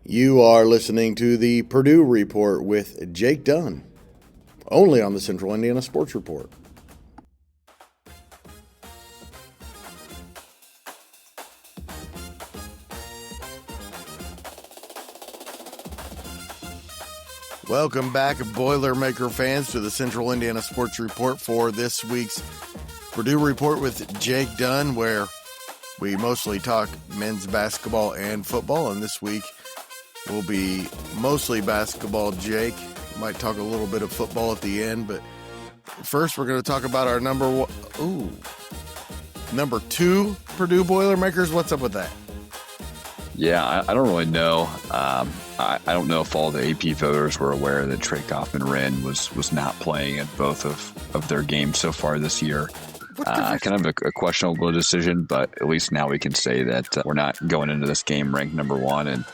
You are listening to the Purdue Report with Jake Dunn, only on the Central Indiana Sports Report. Welcome back, Boilermaker fans, to the Central Indiana Sports Report for this week's Purdue Report with Jake Dunn, where we mostly talk men's basketball and football, and this week will be mostly basketball. Jake might talk a little bit of football at the end, but first we're going to talk about our number two Purdue Boilermakers. What's up with that? Yeah, I don't really know. I don't know if all the AP voters were aware that Trey Kaufman-Renn was not playing in both of their games so far this year. Kind of a questionable decision, but at least now we can say that we're not going into this game ranked number one. And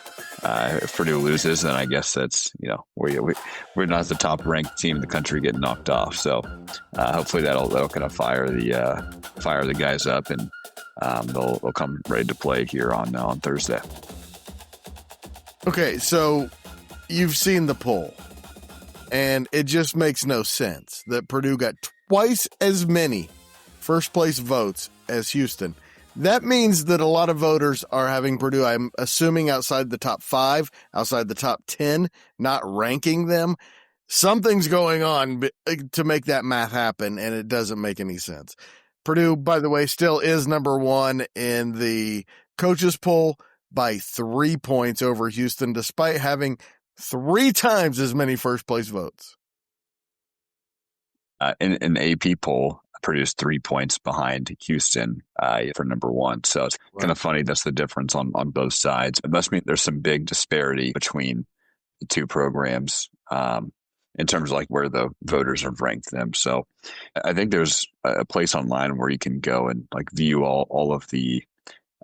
if Purdue loses, then I guess that's, we're not the top ranked team in the country getting knocked off. So hopefully that'll kind of fire the guys up, and they'll come ready to play here on Thursday. Okay, so you've seen the poll, and it just makes no sense that Purdue got twice as many first place votes as Houston. That means that a lot of voters are having Purdue, I'm assuming, outside the top 5, outside the top 10, not ranking them. Something's going on to make that math happen, and it doesn't make any sense. Purdue, by the way, still is number one in the coaches poll by 3 points over Houston, despite having 3 times as many first place votes. In the AP poll, Purdue's 3 points behind Houston for number one. So it's kind of funny that's the difference on both sides. It must mean there's some big disparity between the two programs in terms of like where the voters have ranked them. So I think there's a place online where you can go and like view all of the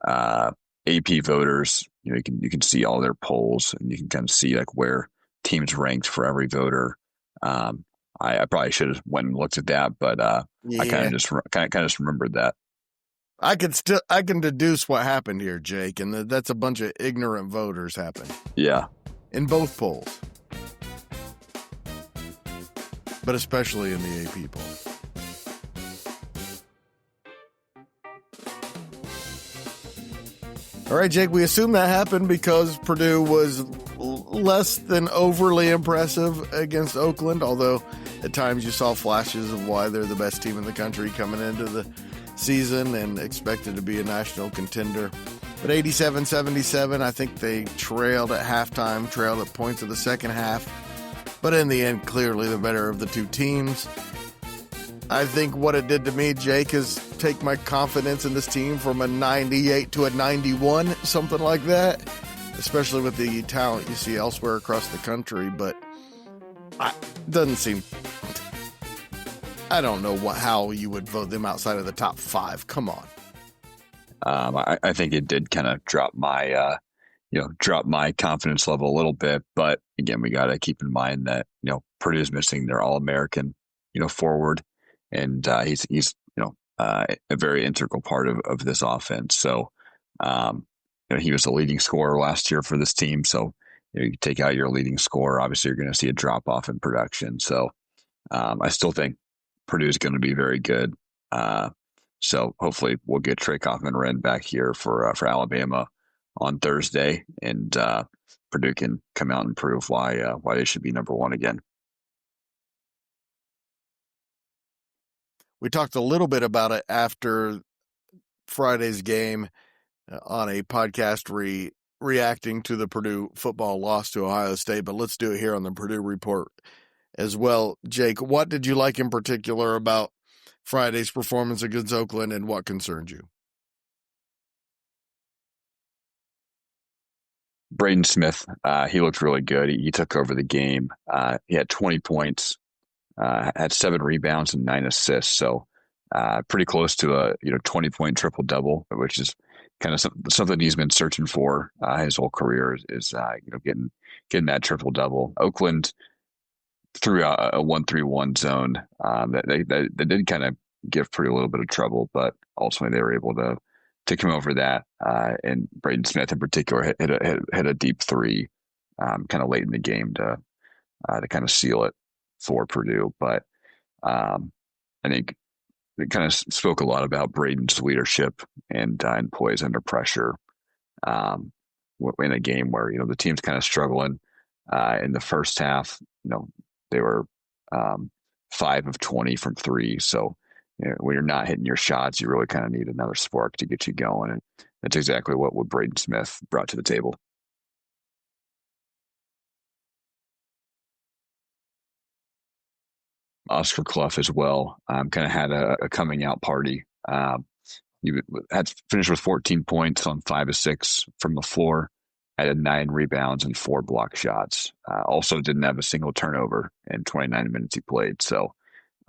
AP voters. You can see all their polls, and you can kind of see like where teams ranked for every voter. I probably should have went and looked at that, but I kind of just remembered that. I can deduce what happened here, Jake, and that's a bunch of ignorant voters happened. Yeah, in both polls, but especially in the AP poll. All right, Jake, we assume that happened because Purdue was less than overly impressive against Oakland, although at times you saw flashes of why they're the best team in the country coming into the season and expected to be a national contender. But 87-77, I think they trailed at halftime, trailed at points of the second half. But in the end, clearly the better of the two teams. I think what it did to me, Jake, is take my confidence in this team from a 98 to a 91, something like that, especially with the talent you see elsewhere across the country. But doesn't seem, I don't know how you would vote them outside of the top 5. Come on. I think it did kind of drop my confidence level a little bit. But again, we got to keep in mind that, Purdue's missing their All-American, forward. And he's a very integral part of this offense. So, he was the leading scorer last year for this team. So, you take out your leading scorer, obviously you're going to see a drop off in production. So, I still think Purdue is going to be very good. So hopefully we'll get Trey Kaufman-Renn back here for Alabama on Thursday, and Purdue can come out and prove why they should be number one again. We talked a little bit about it after Friday's game on a podcast reacting to the Purdue football loss to Ohio State, but let's do it here on the Purdue Report as well. Jake, what did you like in particular about Friday's performance against Oakland, and what concerned you? Braden Smith, he looked really good. He took over the game. He had 20 points. Had 7 rebounds and 9 assists, so pretty close to a 20-point triple double, which is kind of something he's been searching for his whole career. Is getting that triple double. Oakland threw a 1-3-1 zone that did kind of give Purdue a little bit of trouble, but ultimately they were able to come over that. And Braden Smith in particular hit a deep 3 kind of late in the game to kind of seal it for Purdue. But I think it kind of spoke a lot about Braden's leadership and poise under pressure um, in a game where the team's kind of struggling in the first half. They were 5 of 20 from three, so when you're not hitting your shots, you really kind of need another spark to get you going, and that's exactly what Braden Smith brought to the table. Oscar Clough as well kind of had a coming out party. He had finished with 14 points on 5 of 6 from the floor, had 9 rebounds and 4 block shots. Also didn't have a single turnover in 29 minutes he played. So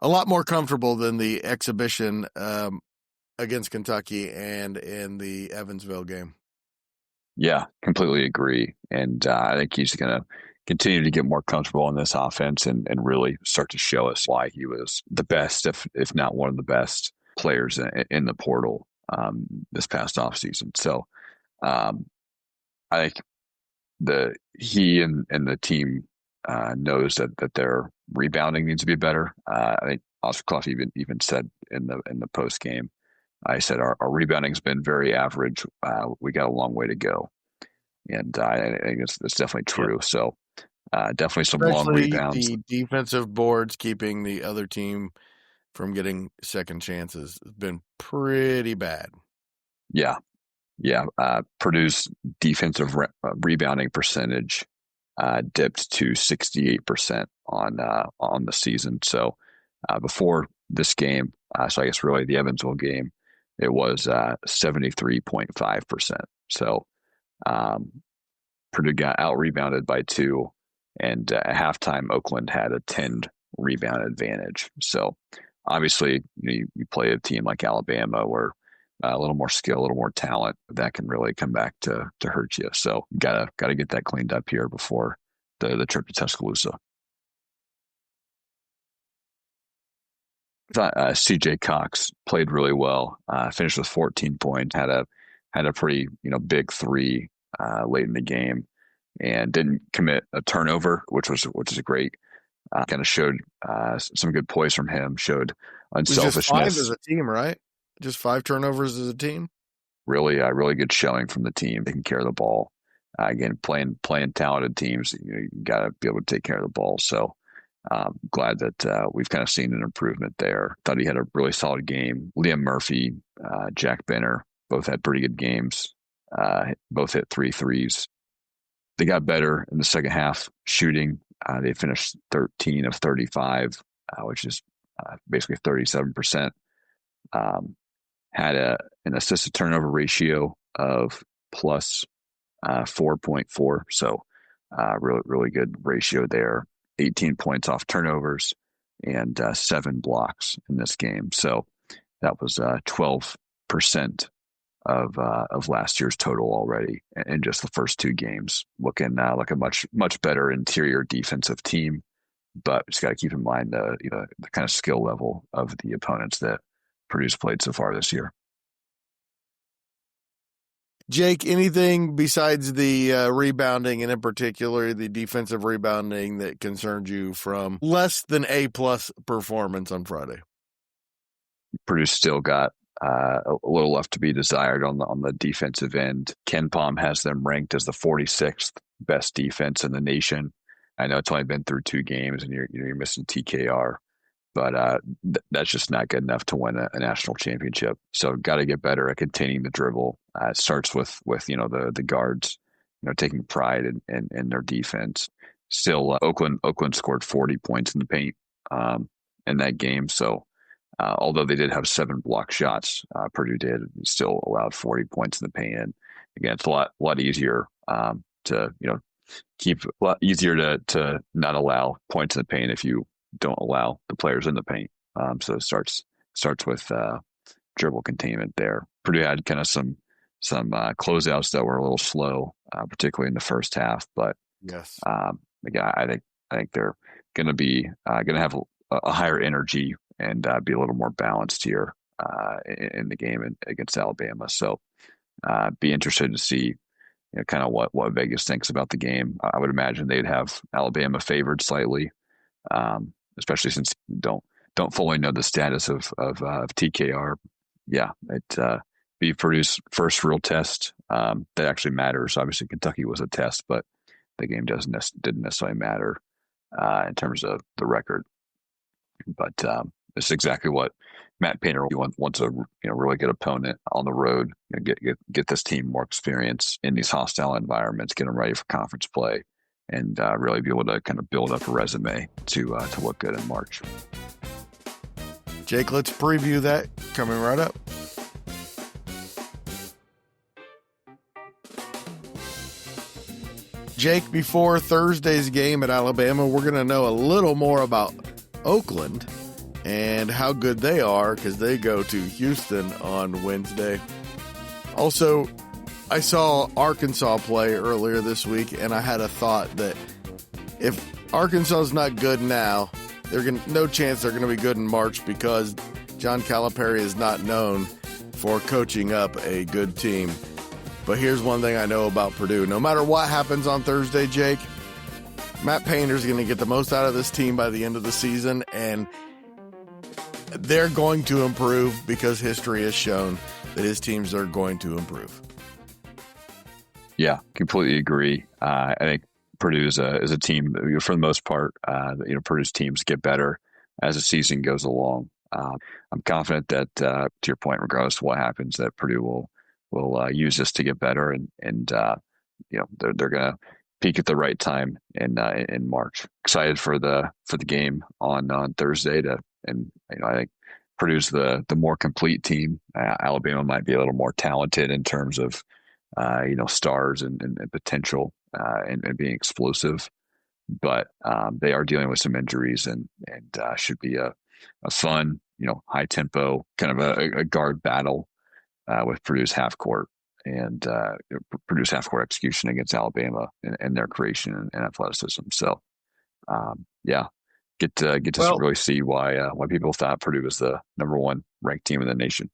a lot more comfortable than the exhibition against Kentucky and in the Evansville game. Yeah, completely agree. And I think he's going to continue to get more comfortable in this offense and really start to show us why he was the best, if not one of the best players in the portal this past offseason. So I think he and the team knows that their rebounding needs to be better. I think Oscar Clough even said in the post game, I said our rebounding has been very average. We got a long way to go, and I think it's definitely true. Yeah. So definitely some Especially long rebounds. The defensive boards keeping the other team from getting second chances has been pretty bad. Yeah. Purdue's defensive rebounding percentage dipped to 68% on the season. So before this game, so I guess really the Evansville game, it was 73.5%. So Purdue got out rebounded by 2, and at halftime Oakland had a 10 rebound advantage. So obviously you play a team like Alabama where a little more skill, a little more talent, that can really come back to hurt you. So gotta get that cleaned up here before the trip to Tuscaloosa. CJ Cox played really well. Finished with 14 points. Had a pretty big 3 late in the game, and didn't commit a turnover, which is a great. Kind of showed some good poise from him. Showed unselfishness. Just 5 as a team, right? Just 5 turnovers as a team. Really good showing from the team. Taking care of the ball. Again, playing talented teams, you got to be able to take care of the ball. So glad that we've kind of seen an improvement there. Thought he had a really solid game. Liam Murphy, Jack Benner, both had pretty good games. Both hit 3 threes. They got better in the second half shooting. They finished 13 of 35, which is basically 37%. Had an assist to turnover ratio of plus 4.4. So really good ratio there. 18 points off turnovers and 7 blocks in this game. So that was 12% of last year's total already in just the first 2 games. Looking like a much better interior defensive team, but just got to keep in mind the kind of skill level of the opponents that Purdue's played so far this year. Jake, anything besides the rebounding, and in particular the defensive rebounding, that concerned you from less than A+ performance on Friday? Purdue still got a little left to be desired on the defensive end. KenPom has them ranked as the 46th best defense in the nation. I know it's only been through 2 games, and you're missing TKR, but that's just not good enough to win a national championship. So got to get better at containing the dribble. It starts with the guards, taking pride in their defense. Still, Oakland scored 40 points in the paint in that game. So although they did have 7 block shots, Purdue did still allowed 40 points in the paint. And again, it's a lot easier to keep a lot easier to not allow points in the paint if you don't allow the players in the paint. So it starts with dribble containment there. Purdue had kind of some closeouts that were a little slow, particularly in the first half. But yes, again, I think they're going to have a higher energy and be a little more balanced here in the game against Alabama. So be interested to see kind of what Vegas thinks about the game. I would imagine they'd have Alabama favored slightly, especially since don't fully know the status of TKR. Yeah, it be Purdue's first real test that actually matters. Obviously, Kentucky was a test, but the game didn't necessarily matter in terms of the record. But it's exactly what Matt Painter wants a really good opponent on the road. Get this team more experience in these hostile environments, get them ready for conference play, and really be able to kind of build up a resume to look good in March. Jake, let's preview that coming right up. Jake, before Thursday's game at Alabama, we're going to know a little more about Oakland and how good they are because they go to Houston on Wednesday. Also, I saw Arkansas play earlier this week, and I had a thought that if Arkansas is not good now, no chance they're going to be good in March because John Calipari is not known for coaching up a good team. But here's one thing I know about Purdue. No matter what happens on Thursday, Jake, Matt Painter's going to get the most out of this team by the end of the season, and they're going to improve because history has shown that his teams are going to improve. Yeah, completely agree. I think Purdue is a team, for the most part, Purdue's teams get better as the season goes along. I'm confident that, to your point, regardless of what happens, that Purdue will use this to get better, and they're going to peak at the right time in March. Excited for the game on Thursday I think Purdue's the more complete team. Alabama might be a little more talented in terms of stars and potential and being explosive, but they are dealing with some injuries and should be a fun, high tempo kind of a guard battle with Purdue's half court and Purdue's half court execution against Alabama and their creation and athleticism. So get to really see why people thought Purdue was the number one ranked team in the nation.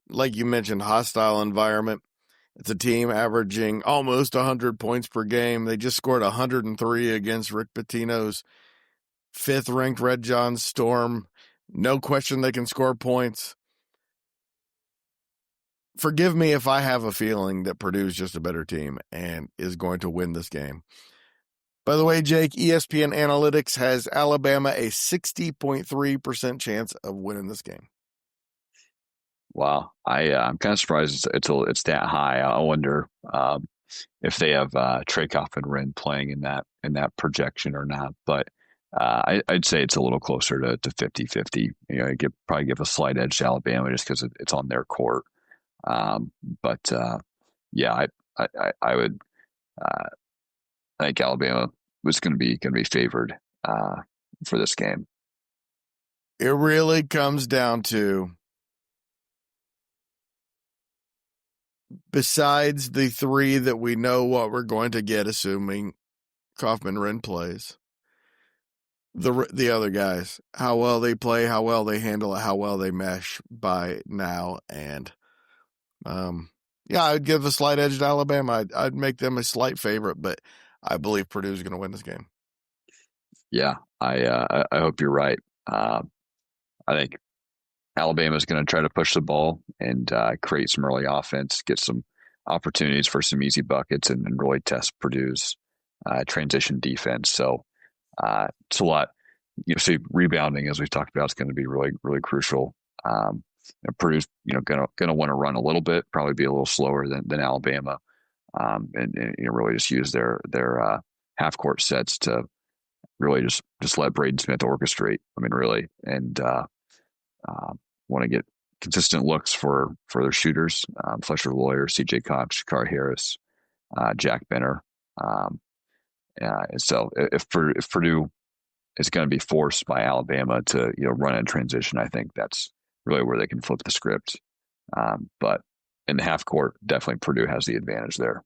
Like you mentioned, hostile environment. It's a team averaging almost 100 points per game. They just scored 103 against Rick Pitino's fifth-ranked Red John Storm. No question they can score points. Forgive me if I have a feeling that Purdue's just a better team and is going to win this game. By the way, Jake, ESPN Analytics has Alabama a 60.3% chance of winning this game. Wow, I'm kind of surprised it's that high. I wonder if they have Trakoff and Wren playing in that projection or not. But I'd say it's a little closer to 50-50. Probably give a slight edge to Alabama just because it's on their court. I would. I think Alabama was going to be favored for this game. It really comes down to, besides the three that we know what we're going to get, assuming Kaufman-Wren plays, the other guys, how well they play, how well they handle it, how well they mesh by now. And I'd give a slight edge to Alabama. I'd make them a slight favorite, but I believe Purdue's going to win this game. Yeah, I hope you're right. I think Alabama's going to try to push the ball and create some early offense, get some opportunities for some easy buckets, and really test Purdue's transition defense. So it's a lot. See, rebounding, as we've talked about, is going to be really, really crucial. Purdue's going to want to run a little bit, probably be a little slower than Alabama, and really just use their half court sets to really just let Braden Smith orchestrate. Really, and want to get consistent looks for their shooters, Fletcher Lawyer, C.J. Cox, Shakar Harris, Jack Benner. So if Purdue is going to be forced by Alabama to run in transition, I think that's really where they can flip the script. But in the half court, definitely Purdue has the advantage there.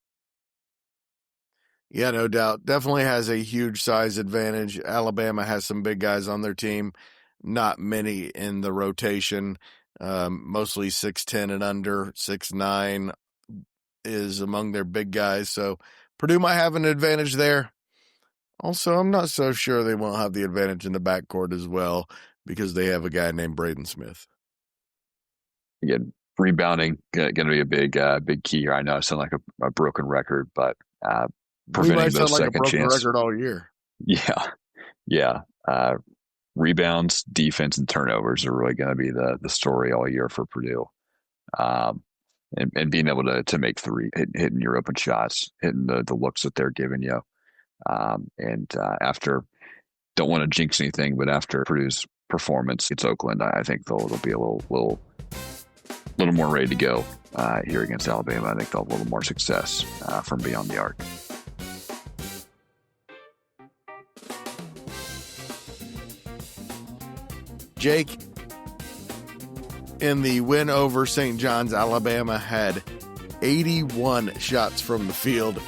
Yeah, no doubt. Definitely has a huge size advantage. Alabama has some big guys on their team, not many in the rotation, mostly 6'10" and under, 6'9", is among their big guys, so Purdue might have an advantage there. Also, I'm not so sure they won't have the advantage in the backcourt as well because they have a guy named Braden Smith. Again, rebounding going to be a big key here. I know I sound like a broken record, but We might preventing sound those like a second broken chance. record all year. Yeah. Rebounds, defense, and turnovers are really going to be the story all year for Purdue. And being able to make three, hitting your open shots, hitting the looks that they're giving you. After, don't want to jinx anything, but after Purdue's performance against Oakland, I think they'll be a little more ready to go here against Alabama. I think they'll have a little more success from beyond the arc. Jake, in the win over St. John's, Alabama had 81 shots from the field.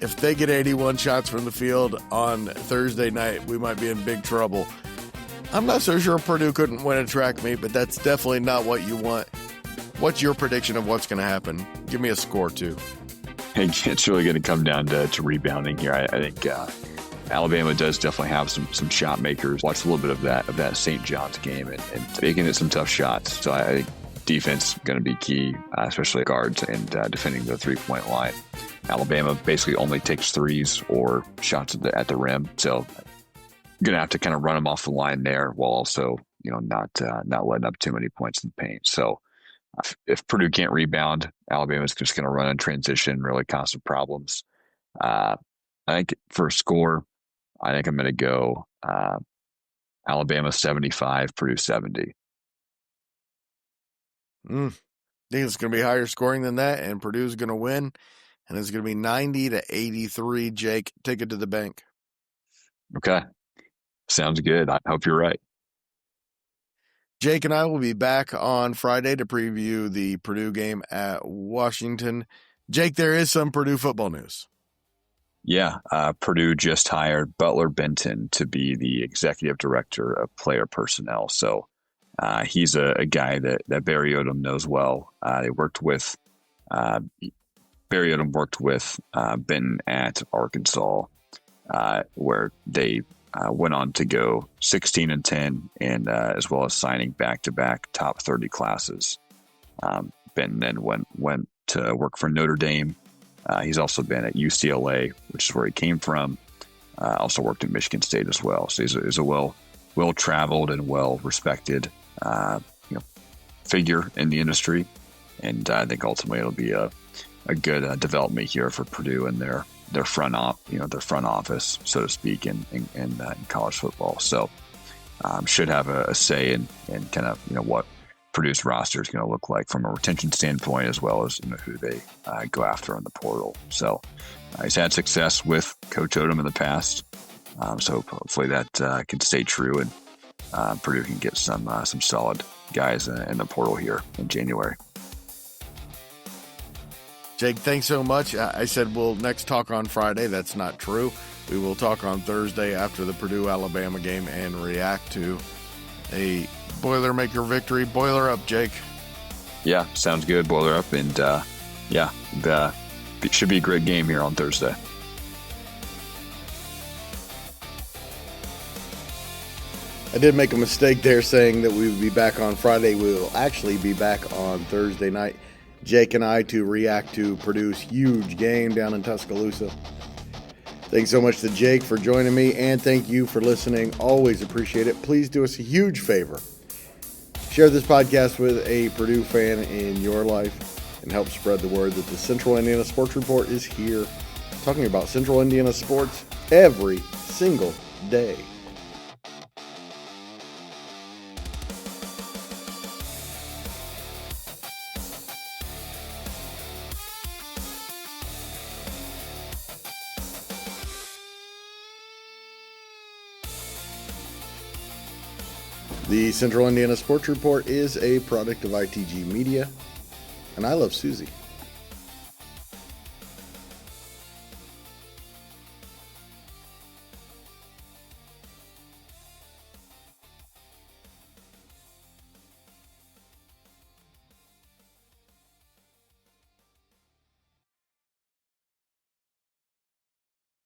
If they get 81 shots from the field on Thursday night, we might be in big trouble. I'm not so sure Purdue couldn't win a track meet, but that's definitely not what you want. What's your prediction of what's going to happen? Give me a score, too. It's really going to come down to rebounding here. I think Alabama does definitely have some shot makers. Watch a little bit of that St. John's game and making it some tough shots. So I think defense going to be key, especially guards and defending the 3-point line. Alabama basically only takes threes or shots at the rim, so going to have to kind of run them off the line there while also not letting up too many points in the paint. So if Purdue can't rebound, Alabama's just going to run in transition, really cause some problems. I think for a score, I think I'm going to go Alabama 75, Purdue 70. I think it's going to be higher scoring than that, and Purdue's going to win, and it's going to be 90-83. Jake, take it to the bank. Okay. Sounds good. I hope you're right. Jake and I will be back on Friday to preview the Purdue game at Washington. Jake, there is some Purdue football news. Yeah, Purdue just hired Butler Benton to be the executive director of player personnel. So he's a guy that Barry Odom knows well. Barry Odom worked with Benton at Arkansas, where they went on to go 16-10, and as well as signing back-to-back top 30 classes. Benton then went to work for Notre Dame. He's also been at UCLA, which is where he came from. Also worked at Michigan State as well. So he's a well-traveled and well-respected figure in the industry. And I think ultimately it'll be a good development here for Purdue and their front office, so to speak, in college football. So should have a say in kind of what Purdue's roster is going to look like from a retention standpoint, as well as who they go after in the portal. So he's had success with Coach Odom in the past, so hopefully that can stay true, and Purdue can get some solid guys in the portal here in January. Jake, thanks so much. I said we'll next talk on Friday. That's not true. We will talk on Thursday after the Purdue-Alabama game and react to a Boilermaker victory. Boiler up, Jake. Yeah, sounds good. Boiler up. And it should be a great game here on Thursday. I did make a mistake there saying that we would be back on Friday. We will actually be back on Thursday night. Jake and I to react to Purdue's huge game down in Tuscaloosa. Thanks so much to Jake for joining me, and thank you for listening. Always appreciate it. Please do us a huge favor. Share this podcast with a Purdue fan in your life and help spread the word that the Central Indiana Sports Report is here, talking about Central Indiana sports every single day. The Central Indiana Sports Report is a product of ITG Media, and I love Susie.